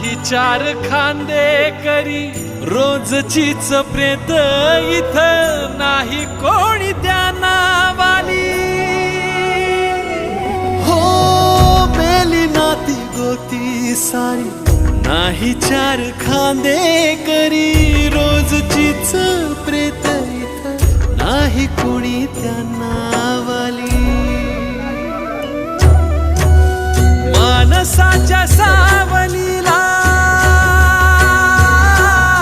नाही चार खांदे करी रोजचीच प्रेत इथं नाही कोणी त्या नावाली हो मेली नाती गोती सारी नाही चार खांदे करी रोजचीच प्रेत इथं नाही कोणी त्या नावाली मानसाच्या